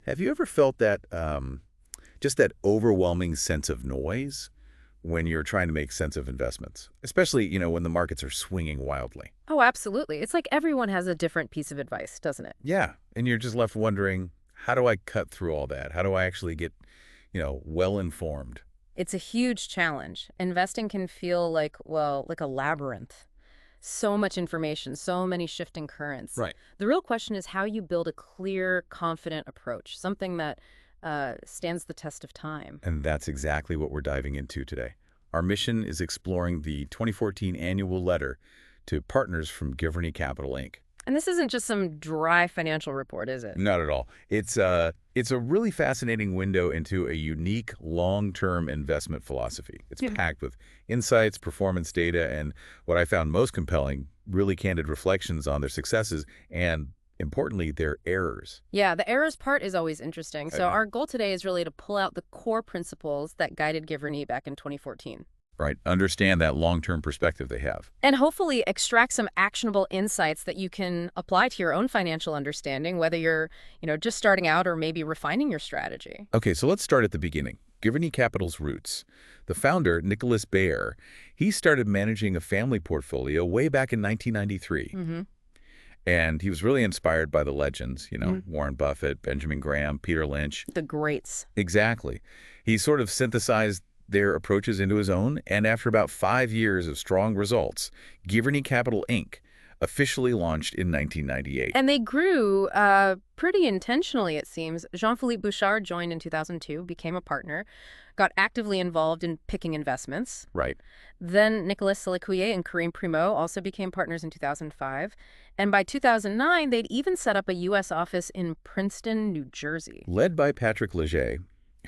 Have you ever felt that, just that overwhelming sense of noise when you're trying to make sense of investments, especially, when the markets are swinging wildly? Oh, absolutely. It's like everyone has a different piece of advice, doesn't it? Yeah, and you're just left wondering, how do I cut through all that? How do I actually get, well informed? It's a huge challenge. Investing can feel like, well, like a labyrinth. So much information, so many shifting currents. Right. The real question is how you build a clear, confident approach, something that stands the test of time. And that's exactly what we're diving into today. Our mission is exploring the 2014 annual letter to partners from Giverny Capital Inc. And this isn't just some dry financial report, is it? Not at all. It's a really fascinating window into a unique long-term investment philosophy. It's packed with insights, performance data, and what I found most compelling, really candid reflections on their successes and, importantly, their errors. Yeah, the errors part is always interesting. So Uh, our goal today is really to pull out the core principles that guided Giverny back in 2014. right. Understand that long-term perspective they have. And hopefully extract some actionable insights that you can apply to your own financial understanding, whether you're, just starting out or maybe refining your strategy. Okay, so let's start at the beginning. Giverny Capital's roots. The founder, Nicholas Baer, he started managing a family portfolio way back in 1993. Mm-hmm. And he was really inspired by the legends, Warren Buffett, Benjamin Graham, Peter Lynch. The greats. Exactly. He sort of synthesized their approaches into his own, and after about 5 years of strong results, Giverny Capital Inc. officially launched in 1998. And they grew pretty intentionally, it seems. Jean-Philippe Bouchard joined in 2002, became a partner, got actively involved in picking investments. Right. Then Nicolas Silicuyer and Karim Primo also became partners in 2005. And by 2009, they'd even set up a U.S. office in Princeton, New Jersey. Led by Patrick Leger,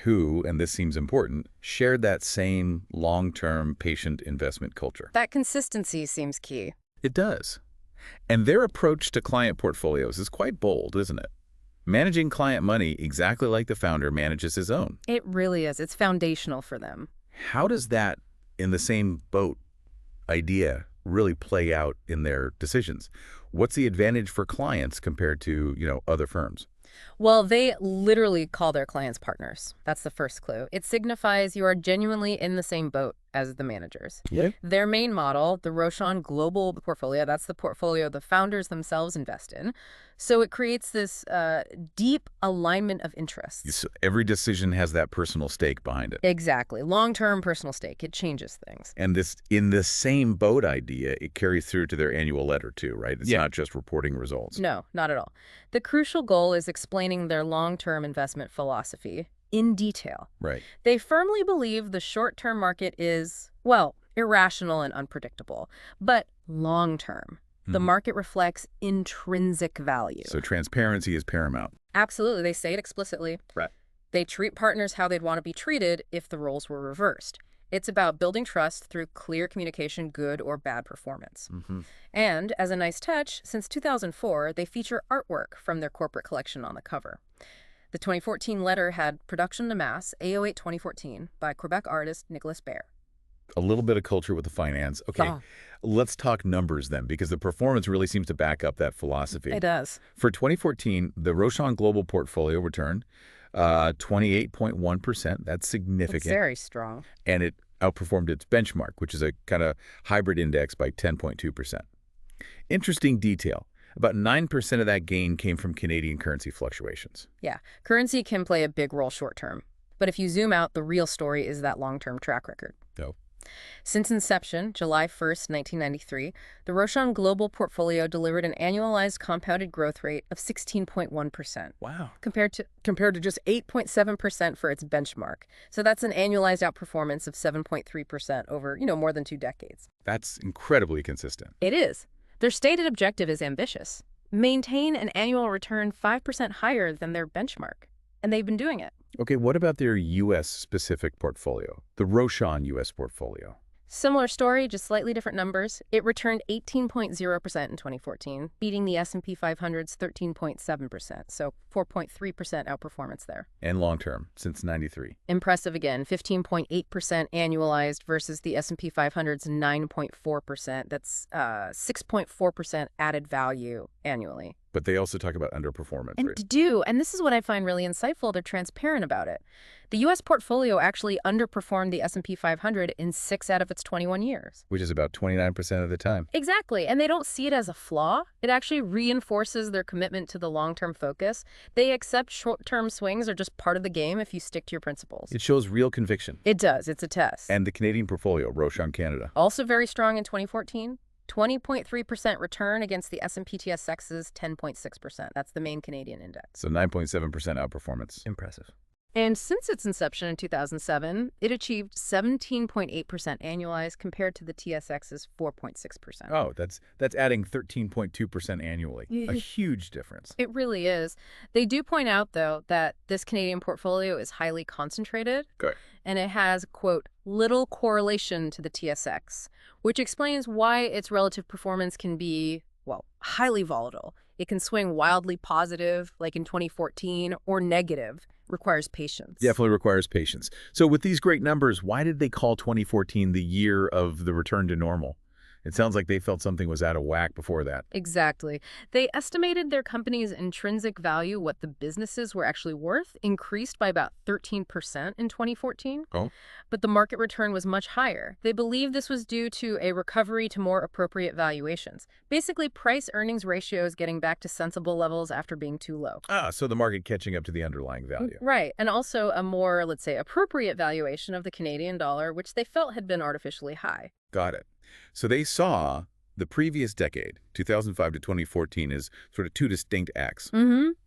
who, and this seems important, shared that same long-term patient investment culture. That consistency seems key. It does. And their approach to client portfolios is quite bold, isn't it? Managing client money exactly like the founder manages his own. It really is. It's foundational for them. How does that in the same boat idea really play out in their decisions? What's the advantage for clients compared to, other firms? Well, they literally call their clients partners. That's the first clue. It signifies you are genuinely in the same boat as the managers. Yeah. Their main model, the Roshan Global Portfolio, that's the portfolio the founders themselves invest in. So it creates this deep alignment of interests. So every decision has that personal stake behind it. Exactly. Long-term personal stake. It changes things. And this in the same boat idea, it carries through to their annual letter too, right? It's not just reporting results. No, not at all. The crucial goal is explaining their long-term investment philosophy in detail. Right. They firmly believe the short-term market is, well, irrational and unpredictable, but long-term. The market reflects intrinsic value. So transparency is paramount. Absolutely. They say it explicitly. Right. They treat partners how they'd want to be treated if the roles were reversed. It's about building trust through clear communication, good or bad performance. And as a nice touch, since 2004, they feature artwork from their corporate collection on the cover. The 2014 letter had Production de Masse, AO8 2014, by Quebec artist Nicolas Baer. A little bit of culture with the finance. Okay, let's talk numbers then, because the performance really seems to back up that philosophy. It does. For 2014, the Roshan Global Portfolio returned 28.1%. That's significant. It's very strong. And it outperformed its benchmark, which is a kind of hybrid index, by 10.2%. Interesting detail. About 9% of that gain came from Canadian currency fluctuations. Yeah, currency can play a big role short term. But if you zoom out, the real story is that long-term track record. Oh. Since inception, July 1st, 1993, the Roshan Global Portfolio delivered an annualized compounded growth rate of 16.1%. Wow. Compared to just 8.7% for its benchmark. So that's an annualized outperformance of 7.3% over, more than 2 decades. That's incredibly consistent. It is. Their stated objective is ambitious. Maintain an annual return 5% higher than their benchmark. And they've been doing it. Okay, what about their U.S.-specific portfolio, the Roshan U.S. portfolio? Similar story, just slightly different numbers. It returned 18.0% in 2014, beating the S&P 500's 13.7%, so 4.3% outperformance there. And long-term, since 93. Impressive again, 15.8% annualized versus the S&P 500's 9.4%. That's 6.4% added value annually. But they also talk about underperformance, And right? do, and this is what I find really insightful, they're transparent about it. The U.S. portfolio actually underperformed the S&P 500 in 6 out of its 21 years. Which is about 29% of the time. Exactly, and they don't see it as a flaw. It actually reinforces their commitment to the long-term focus. They accept short-term swings are just part of the game if you stick to your principles. It shows real conviction. It does, it's a test. And the Canadian portfolio, Roche on Canada. Also very strong in 2014. 20.3% return against the S&P TSX's 10.6%. That's the main Canadian index. So 9.7% outperformance. Impressive. And since its inception in 2007, it achieved 17.8% annualized compared to the TSX's 4.6%. Oh, that's adding 13.2% annually. A huge difference. It really is. They do point out, though, that this Canadian portfolio is highly concentrated. Good. And it has, quote, little correlation to the TSX, which explains why its relative performance can be, well, highly volatile. It can swing wildly positive, like in 2014, or negative. Requires patience. Definitely requires patience. So with these great numbers, why did they call 2014 the year of the return to normal? It sounds like they felt something was out of whack before that. Exactly. They estimated their company's intrinsic value, what the businesses were actually worth, increased by about 13% in 2014. Oh. But the market return was much higher. They believe this was due to a recovery to more appropriate valuations. Basically, price-earnings ratios getting back to sensible levels after being too low. So the market catching up to the underlying value. Right. And also a more, let's say, appropriate valuation of the Canadian dollar, which they felt had been artificially high. Got it. So they saw the previous decade, 2005 to 2014, as sort of two distinct acts.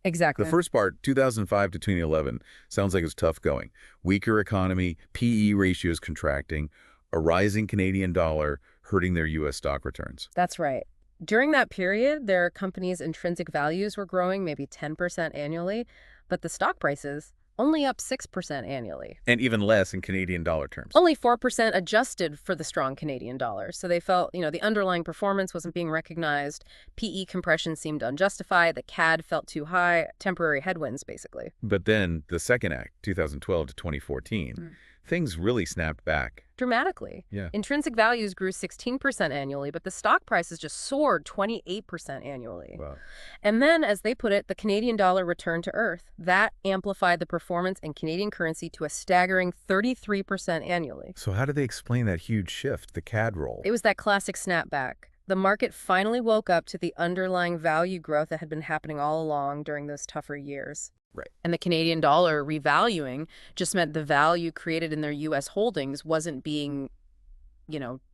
Exactly. The first part, 2005 to 2011, sounds like it's tough going. Weaker economy, PE ratios contracting, a rising Canadian dollar hurting their U.S. stock returns. That's right. During that period, their company's intrinsic values were growing maybe 10% annually, but the stock prices only up 6% annually. And even less in Canadian dollar terms. Only 4% adjusted for the strong Canadian dollar. So they felt, the underlying performance wasn't being recognized. PE compression seemed unjustified. The CAD felt too high. Temporary headwinds, basically. But then the second act, 2012 to 2014, things really snapped back. Dramatically. Yeah. Intrinsic values grew 16% annually, but the stock prices just soared 28% annually. Wow. And then, as they put it, the Canadian dollar returned to earth. That amplified the performance in Canadian currency to a staggering 33% annually. So how do they explain that huge shift, the CAD roll? It was that classic snapback. The market finally woke up to the underlying value growth that had been happening all along during those tougher years. Right. And the Canadian dollar revaluing just meant the value created in their U.S. holdings wasn't being,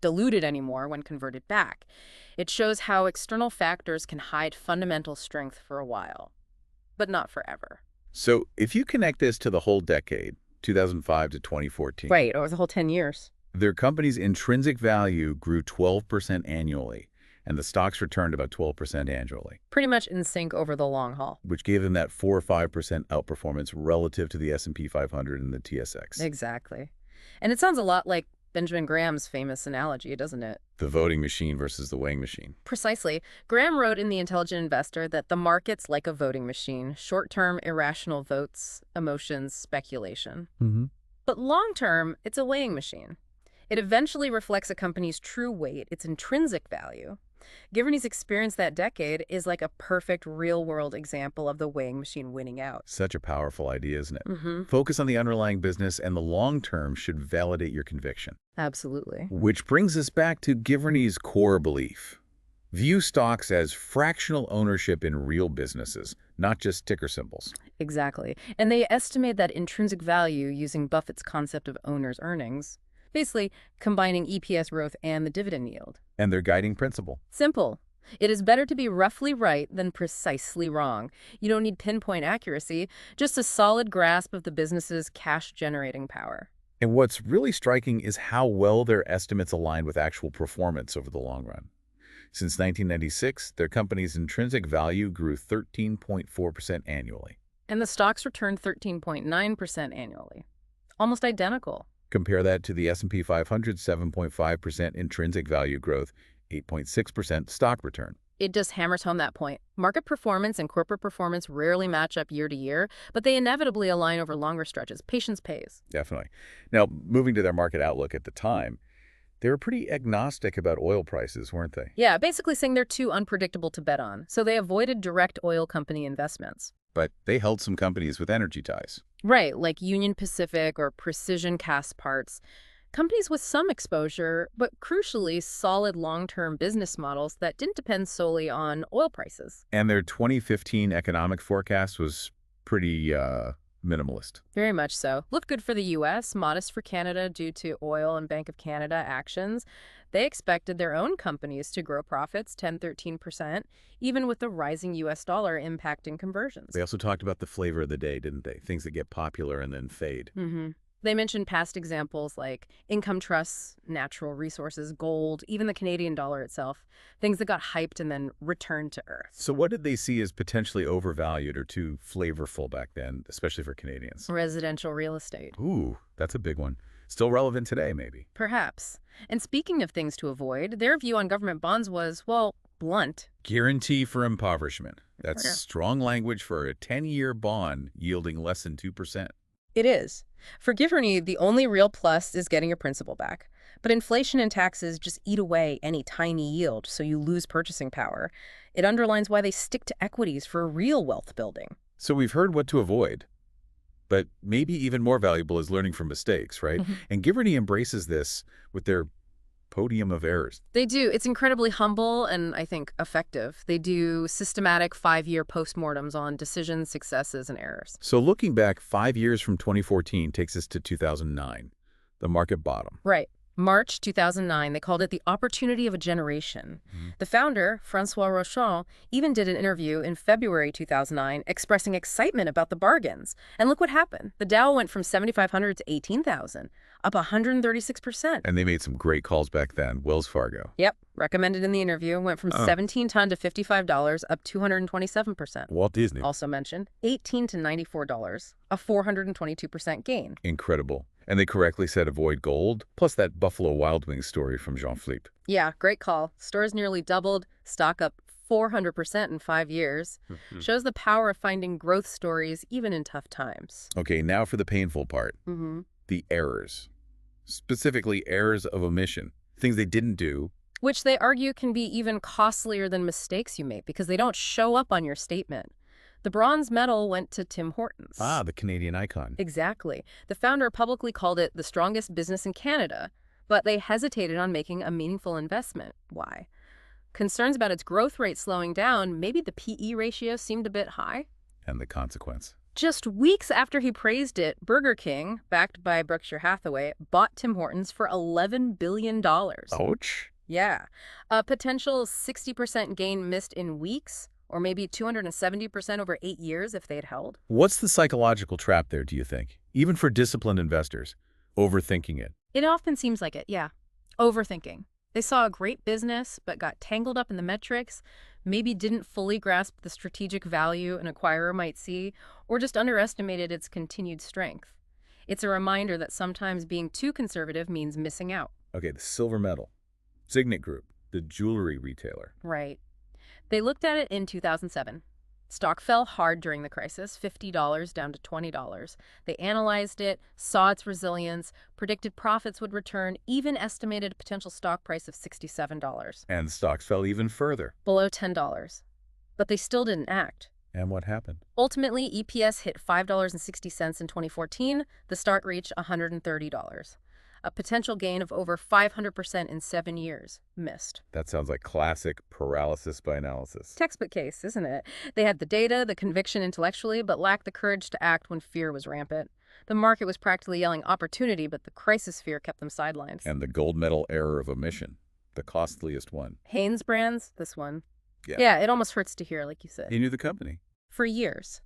diluted anymore when converted back. It shows how external factors can hide fundamental strength for a while, but not forever. So if you connect this to the whole decade, 2005 to 2014. Right, over the whole 10 years. Their company's intrinsic value grew 12% annually, and the stocks returned about 12% annually. Pretty much in sync over the long haul. Which gave them that 4 or 5% outperformance relative to the S&P 500 and the TSX. Exactly. And it sounds a lot like Benjamin Graham's famous analogy, doesn't it? The voting machine versus the weighing machine. Precisely. Graham wrote in The Intelligent Investor that the market's like a voting machine. Short-term, irrational votes, emotions, speculation. But long-term, it's a weighing machine. It eventually reflects a company's true weight, its intrinsic value. Giverny's experience that decade is like a perfect real-world example of the weighing machine winning out. Such a powerful idea, isn't it? Focus on the underlying business, and the long term should validate your conviction. Absolutely. Which brings us back to Giverny's core belief. View stocks as fractional ownership in real businesses, not just ticker symbols. Exactly. And they estimate that intrinsic value using Buffett's concept of owner's earnings. Basically, combining EPS growth and the dividend yield. And their guiding principle. Simple. It is better to be roughly right than precisely wrong. You don't need pinpoint accuracy, just a solid grasp of the business's cash-generating power. And what's really striking is how well their estimates align with actual performance over the long run. Since 1996, their company's intrinsic value grew 13.4% annually. And the stocks returned 13.9% annually. Almost identical. Compare that to the S&P 500's 7.5% intrinsic value growth, 8.6% stock return. It just hammers home that point. Market performance and corporate performance rarely match up year to year, but they inevitably align over longer stretches. Patience pays. Definitely. Now, moving to their market outlook at the time, They were pretty agnostic about oil prices, weren't they? Yeah, basically saying they're too unpredictable to bet on, so they avoided direct oil company investments. But they held some companies with energy ties. Right, like Union Pacific or Precision Cast Parts. Companies with some exposure, but crucially solid long-term business models that didn't depend solely on oil prices. And their 2015 economic forecast was pretty minimalist. Very much so. Looked good for the U.S., modest for Canada due to oil and Bank of Canada actions. They expected their own companies to grow profits 10–13%, even with the rising U.S. dollar impacting conversions. They also talked about the flavor of the day, didn't they? Things that get popular and then fade. They mentioned past examples like income trusts, natural resources, gold, even the Canadian dollar itself, things that got hyped and then returned to earth. So what did they see as potentially overvalued or too flavorful back then, especially for Canadians? Residential real estate. Ooh, that's a big one. Still relevant today, maybe. Perhaps. And speaking of things to avoid, their view on government bonds was, well, blunt. Guarantee for impoverishment. That's Yeah. strong language for a 10-year bond yielding less than 2%. It is. For Giverny, the only real plus is getting your principal back. But inflation and taxes just eat away any tiny yield, so you lose purchasing power. It underlines why they stick to equities for real wealth building. So we've heard what to avoid. But maybe even more valuable is learning from mistakes, right? And Giverny embraces this with their podium of errors. They do. It's incredibly humble and, I think, effective. They do systematic 5-year postmortems on decisions, successes, and errors. So looking back 5 years from 2014 takes us to 2009, the market bottom. Right. March 2009, they called it the opportunity of a generation. The founder, Francois Rochon, even did an interview in February 2009 expressing excitement about the bargains. And look what happened. The Dow went from 7,500 to 18,000, up 136%. And they made some great calls back then, Wells Fargo. Yep, recommended in the interview, went from 17 ton to $55, up 227%. Walt Disney. Also mentioned, 18 to $94, a 422% gain. Incredible. And they correctly said avoid gold, plus that Buffalo Wild Wings story from Jean-Philippe. Yeah, great call. Stores nearly doubled, stock up 400% in 5 years. Shows the power of finding growth stories even in tough times. Okay, now for the painful part, the errors. Specifically, errors of omission, things they didn't do. Which they argue can be even costlier than mistakes you make because they don't show up on your statement. The bronze medal went to Tim Hortons. Ah, the Canadian icon. Exactly. The founder publicly called it the strongest business in Canada, but they hesitated on making a meaningful investment. Why? Concerns about its growth rate slowing down, maybe the PE ratio seemed a bit high. And the consequence. Just weeks after he praised it, Burger King, backed by Berkshire Hathaway, bought Tim Hortons for $11 billion. Ouch. Yeah. A potential 60% gain missed in weeks, or maybe 270% over 8 years if they'd held. What's the psychological trap there, do you think? Even for disciplined investors, overthinking it. It often seems like it, yeah. Overthinking. They saw a great business, but got tangled up in the metrics, maybe didn't fully grasp the strategic value an acquirer might see, or just underestimated its continued strength. It's a reminder that sometimes being too conservative means missing out. Okay, the silver medal. Signet Group, the jewelry retailer. Right. They looked at it in 2007. Stock fell hard during the crisis, $50 down to $20. They analyzed it, saw its resilience, predicted profits would return, even estimated a potential stock price of $67. And stocks fell even further. Below $10. But they still didn't act. And what happened? Ultimately, EPS hit $5.60 in 2014. The stock reached $130. A potential gain of over 500% in 7 years. Missed. That sounds like classic paralysis by analysis. Textbook case, isn't it? They had the data, the conviction intellectually, but lacked the courage to act when fear was rampant. The market was practically yelling opportunity, but the crisis fear kept them sidelined. And the gold medal error of omission, the costliest one. Hanes Brands, this one. Yeah. Yeah, it almost hurts to hear, like you said. He knew the company. For years.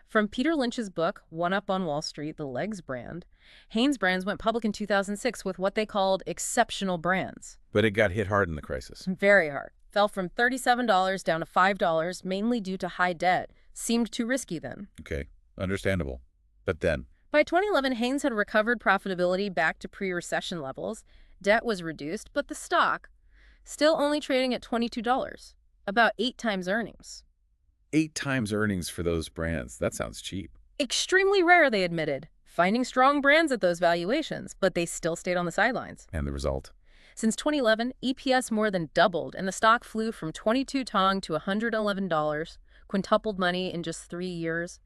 From Peter Lynch's book, One Up on Wall Street, The Legs brand, Hanes Brands went public in 2006 with what they called exceptional brands. But it got hit hard in the crisis. Very hard. Fell from $37 down to $5, mainly due to high debt. Seemed too risky then. Okay, understandable. But then? By 2011, Hanes had recovered profitability back to pre-recession levels. Debt was reduced, but the stock still only trading at $22, about 8 times earnings. 8 times earnings for those brands. That sounds cheap. Extremely rare, they admitted. Finding strong brands at those valuations, but they still stayed on the sidelines. And the result? Since 2011, EPS more than doubled, and the stock flew from 22 tong to $111, quintupled money in just 3 years.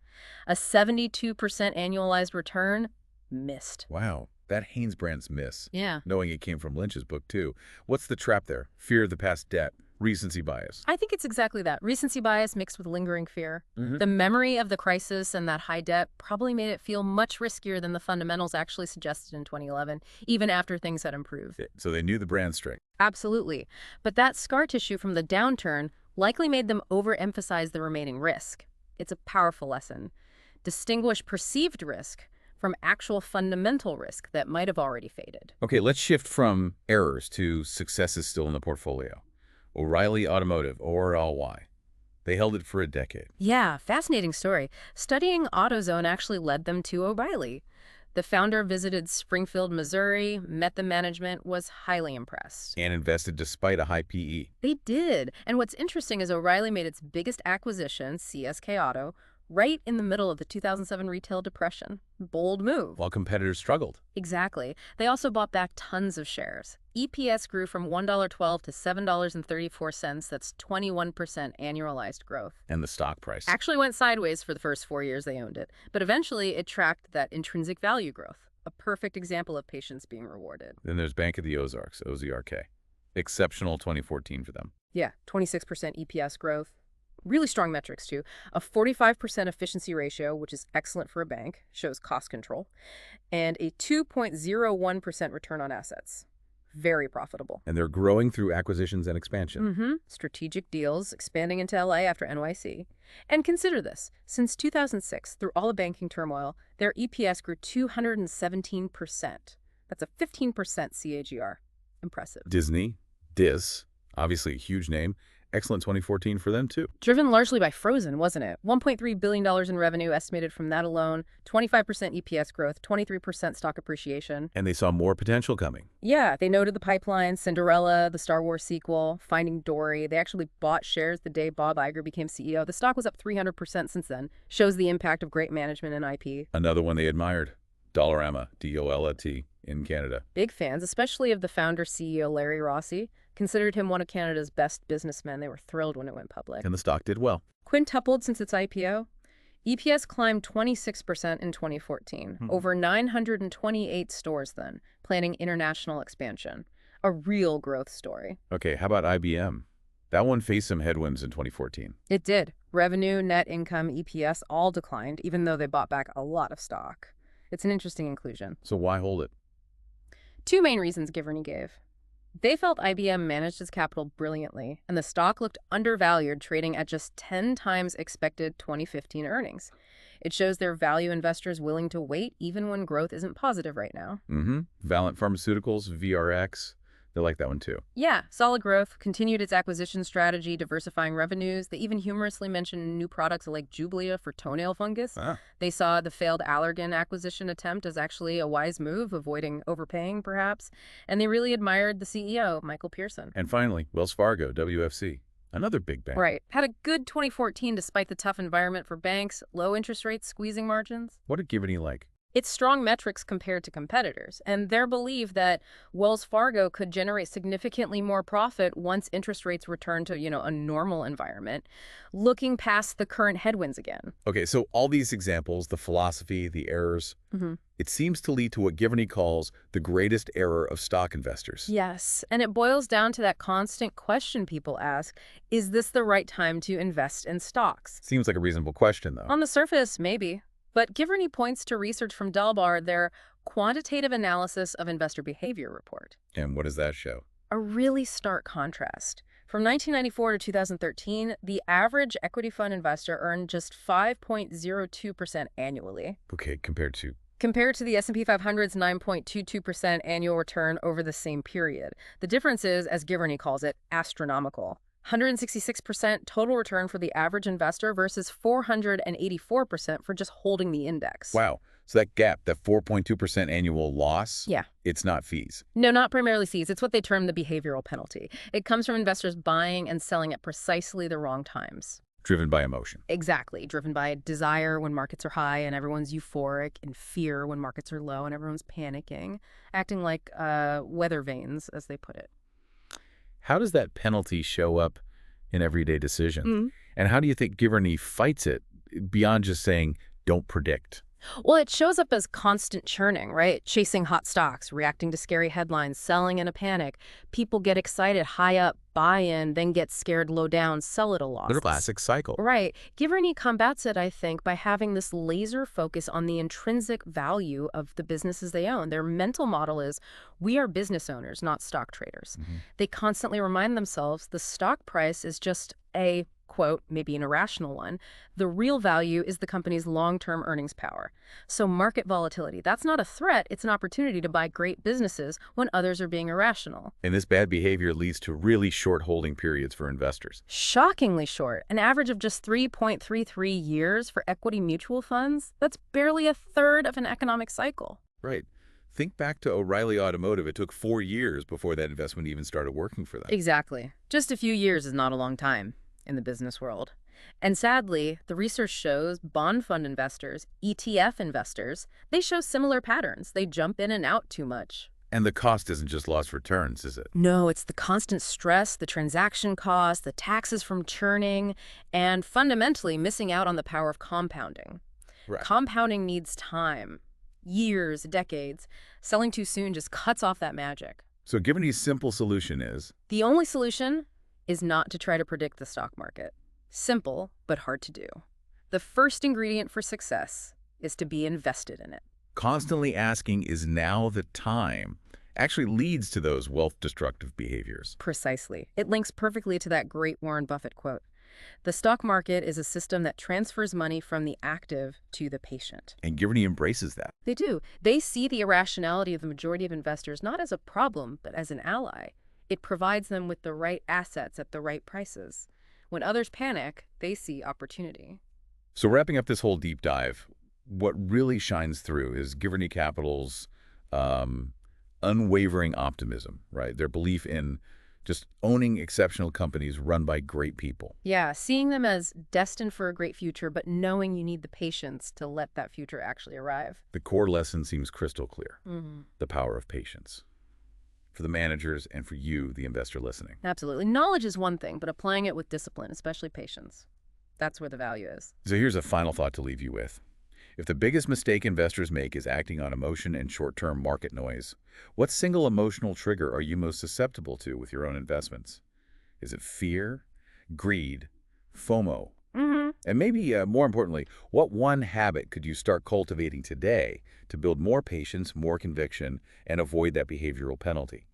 A 72% annualized return? Missed. Wow, that Hanesbrands miss. Yeah. Knowing it came from Lynch's book, too. What's the trap there? Fear of the past debt. Recency bias. I think it's exactly that. Recency bias mixed with lingering fear. The memory of the crisis and that high debt probably made it feel much riskier than the fundamentals actually suggested in 2011, even after things had improved. So they knew the brand strength. Absolutely. But that scar tissue from the downturn likely made them overemphasize the remaining risk. It's a powerful lesson. Distinguish perceived risk from actual fundamental risk that might have already faded. Okay, let's shift from errors to successes still in the portfolio. O'Reilly Automotive, ORLY. They held it for a decade. Yeah, fascinating story. Studying AutoZone actually led them to O'Reilly. The founder visited Springfield, Missouri, met the management, was highly impressed. And invested despite a high PE. They did. And what's interesting is O'Reilly made its biggest acquisition, CSK Auto, right in the middle of the 2007 retail depression. Bold move. While competitors struggled. Exactly. They also bought back tons of shares. EPS grew from $1.12 to $7.34. That's 21% annualized growth. And the stock price. Actually went sideways for the first 4 years they owned it, but eventually it tracked that intrinsic value growth. A perfect example of patience being rewarded. Then there's Bank of the Ozarks, OZRK. Exceptional 2014 for them. Yeah, 26% EPS growth. Really strong metrics, too. A 45% efficiency ratio, which is excellent for a bank, shows cost control, and a 2.01% return on assets. Very profitable. And they're growing through acquisitions and expansion. Strategic deals, expanding into LA after NYC. And consider this. Since 2006, through all the banking turmoil, their EPS grew 217%. That's a 15% CAGR. Impressive. Disney, obviously a huge name. Excellent 2014 for them, too. Driven largely by Frozen, wasn't it? $1.3 billion in revenue estimated from that alone, 25% EPS growth, 23% stock appreciation. And they saw more potential coming. Yeah, they noted the pipeline, Cinderella, the Star Wars sequel, Finding Dory. They actually bought shares the day Bob Iger became CEO. The stock was up 300% since then. Shows the impact of great management and IP. Another one they admired, Dollarama, DOLT, in Canada. Big fans, especially of the founder CEO Larry Rossi. Considered him one of Canada's best businessmen. They were thrilled when it went public. And the stock did well. Quintupled since its IPO. EPS climbed 26% in 2014. Over 928 stores then, planning international expansion. A real growth story. Okay, how about IBM? That one faced some headwinds in 2014. It did. Revenue, net income, EPS all declined, even though they bought back a lot of stock. It's an interesting inclusion. So why hold it? 2 main reasons Giverny gave. They felt IBM managed its capital brilliantly, and the stock looked undervalued, trading at just 10 times expected 2015 earnings. It shows their value investors willing to wait even when growth isn't positive right now. Valiant Pharmaceuticals, VRX. They like that one, too. Yeah, solid growth, continued its acquisition strategy, diversifying revenues. They even humorously mentioned new products like Jublia for toenail fungus. They saw the failed Allergan acquisition attempt as actually a wise move, avoiding overpaying, perhaps. And they really admired the CEO, Michael Pearson. And finally, Wells Fargo, WFC. Another big bank. Right. Had a good 2014 despite the tough environment for banks, low interest rates, squeezing margins. What did Giverny like? It's strong metrics compared to competitors, and their belief that Wells Fargo could generate significantly more profit once interest rates return to, a normal environment, looking past the current headwinds again. Okay, so all these examples, the philosophy, the errors, it seems to lead to what Giverny calls the greatest error of stock investors. Yes, and it boils down to that constant question people ask, is this the right time to invest in stocks? Seems like a reasonable question, though. On the surface, maybe. But Giverny points to research from Delbar, their quantitative analysis of investor behavior report. And what does that show? A really stark contrast. From 1994 to 2013, the average equity fund investor earned just 5.02% annually. Okay, compared to the S&P 500's 9.22% annual return over the same period. The difference is, as Giverny calls it, astronomical. 166% total return for the average investor versus 484% for just holding the index. Wow. So that gap, that 4.2% annual loss, yeah, it's not fees. No, not primarily fees. It's what they term the behavioral penalty. It comes from investors buying and selling at precisely the wrong times. Driven by emotion. Exactly, driven by desire when markets are high and everyone's euphoric, and fear when markets are low and everyone's panicking, acting like weather vanes, as they put it. How does that penalty show up in everyday decisions? And how do you think Giverny fights it beyond just saying, don't predict? Well, it shows up as constant churning, right? Chasing hot stocks, reacting to scary headlines, selling in a panic. People get excited high up, buy in, then get scared low down, sell at a loss. The classic cycle. Right. Giverny combats it, I think, by having this laser focus on the intrinsic value of the businesses they own. Their mental model is, we are business owners, not stock traders. They constantly remind themselves the stock price is just a, quote, maybe an irrational one. The real value is the company's long-term earnings power. So market volatility, that's not a threat, it's an opportunity to buy great businesses when others are being irrational. And this bad behavior leads to really short holding periods for investors. Shockingly short, an average of just 3.33 years for equity mutual funds. That's barely a third of an economic cycle. Right. Think back to O'Reilly Automotive. It took 4 years before that investment even started working for them. Exactly. Just a few years is not a long time in the business world. And sadly, the research shows bond fund investors, ETF investors, they show similar patterns. They jump in and out too much. And the cost isn't just lost returns, is it? No, it's the constant stress, the transaction costs, the taxes from churning, and fundamentally missing out on the power of compounding. Right. Compounding needs time, years, decades. Selling too soon just cuts off that magic. So Giverny's simple solution is? The only solution is not to try to predict the stock market. Simple, but hard to do. The first ingredient for success is to be invested in it. Constantly asking, is now the time, actually leads to those wealth-destructive behaviors. Precisely. It links perfectly to that great Warren Buffett quote. The stock market is a system that transfers money from the active to the patient. And Giverny embraces that. They do. They see the irrationality of the majority of investors not as a problem, but as an ally. It provides them with the right assets at the right prices. When others panic, they see opportunity. So wrapping up this whole deep dive, what really shines through is Giverny Capital's unwavering optimism, right? Their belief in just owning exceptional companies run by great people. Yeah, seeing them as destined for a great future, but knowing you need the patience to let that future actually arrive. The core lesson seems crystal clear. The power of patience. For the managers and for you, the investor listening. Absolutely. Knowledge is one thing, but applying it with discipline, especially patience, that's where the value is. So here's a final thought to leave you with. If the biggest mistake investors make is acting on emotion and short-term market noise, what single emotional trigger are you most susceptible to with your own investments? Is it fear, greed, FOMO? And maybe, more importantly, what one habit could you start cultivating today to build more patience, more conviction, and avoid that behavioral penalty?